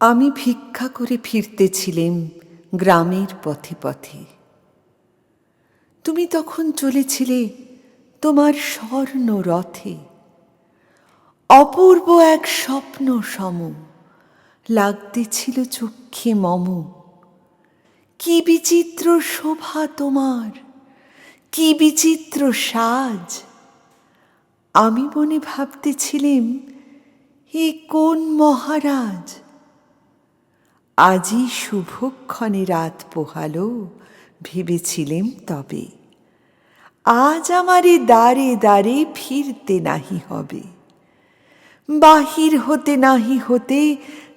আমি ভিক্ষা করে ফিরতেছিলেম গ্রামের পথে পথে। তুমি তখন চলেছিলে তোমার স্বর্ণ রথে। অপূর্ব এক স্বপ্ন সম লাগতেছিল চক্ষে মম। কি বিচিত্র শোভা তোমার, কি বিচিত্র সাজ! আমি মনে ভাবতেছিলেম, এ কোন মহারাজ? আজি শুভক্ষণে রাত পোহালো, ভেবেছিলেম তবে আজ আমারে দ্বারে দ্বারে ফিরতে নাহি হবে। বাহির হতে নাহি হতে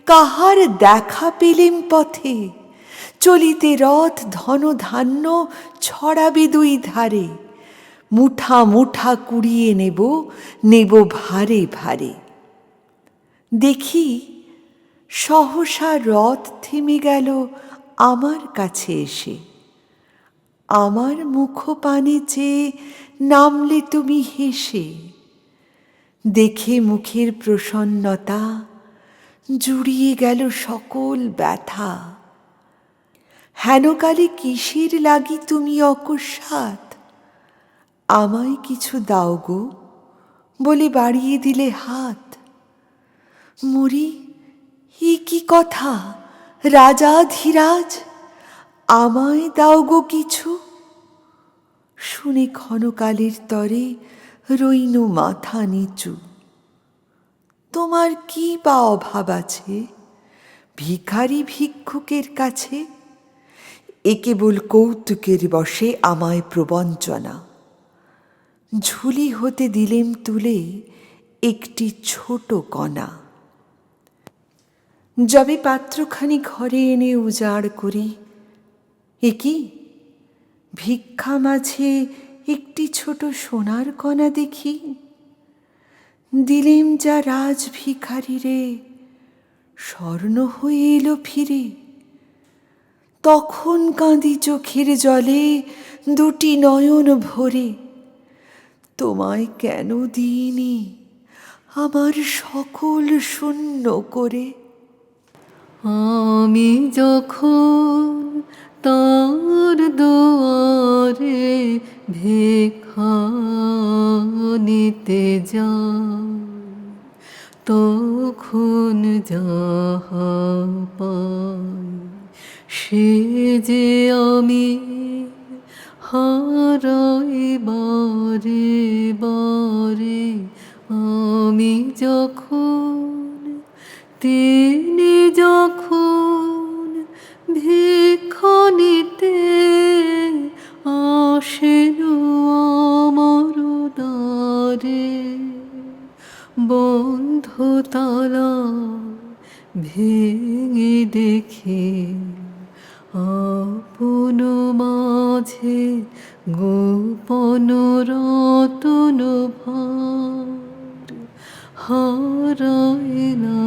কাহার দেখা পেলেম পথে। চলিতে রথ ধন ধান্য ছড়াবে দুই ধারে। মুঠা মুঠা কুড়িয়ে নেব, নেব ভারে ভারে। দেখি সহসা রথ থেমে গেল আমার কাছে এসে। আমার মুখপানে চেয়ে নামলে তুমি হেসে। দেখে মুখের প্রসন্নতা জুড়িয়ে গেল সকল ব্যথা। হেনকালে কিসের লাগি তুমি অকস্মাৎ? আমায় কিছু দাও গো বলে বাড়িয়ে দিলে হাত। মরি, এ কি কথা রাজাধিরাজ? আমায় দাও গো কিছু। শুনে ক্ষণকালের তরে রইনু মাথা নিচু। তোমার কি বা অভাব আছে ভিখারি ভিক্ষুকের কাছে? এ কেবল কৌতুকের বশে আমায় প্রবঞ্চনা। ঝুলি হতে দিলেম তুলে একটি ছোট কণা। যবে পাত্রখানি ঘরে এনে উজাড় করি, এ কি ভিক্ষা মাঝে একটি ছোট সোনার কণা দেখি। দিলেম যা রাজ ভিখারি রে, স্বর্ণ হয়ে এলো ফিরে। তখন কাঁদি চোখের জলে দুটি নয়ন ভরে। তোমায় কেন দিইনি আমার সকল শূন্য করে? আমি যখন তার দুয়ারে ভিক্ষা নিতে যাই, তখন যাহা পাই সে যে আমি হারাই বারে বারে। আমি যখন তিনি যখন ভিক্ষা নিতে আসেন আমার দ্বারে, বন্ধ তালা ভেঙে দেখে আপন মাঝে গোপন রতন ভার হারায় না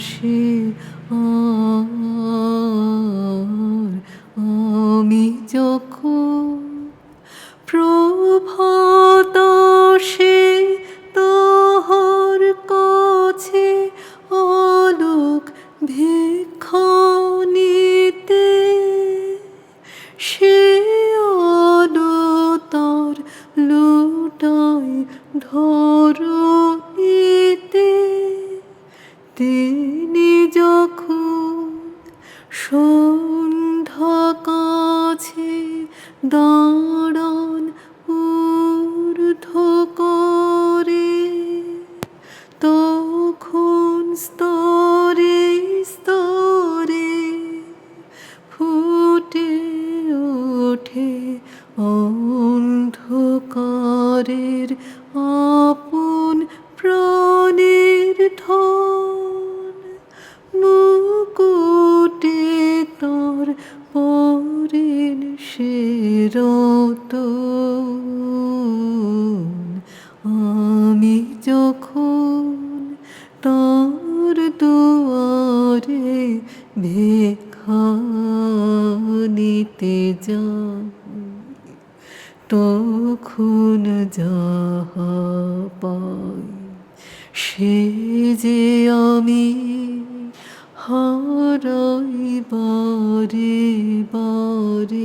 সে আর। আমি যখন প্রভাত আসে তাহার কাছে আলোক ভিক্ষা নিতে, সে আলো তার লুটায় ধরণীতে। তিনি যখন সন্ধ্যা কাছে দাঁড়ান ঊর্ধ্ব করে, তখন স্তরে স্তরে ফুটে ওঠে অন্ধকারের আপন প্রাণের ধন। মুকুটে তার পরেন সে রতন। আমি যখন তার দুয়ারে ভিক্ষা নিতে যাই, তখন যাহা পাই সে যে আমি হারাই হয় বারে বারে।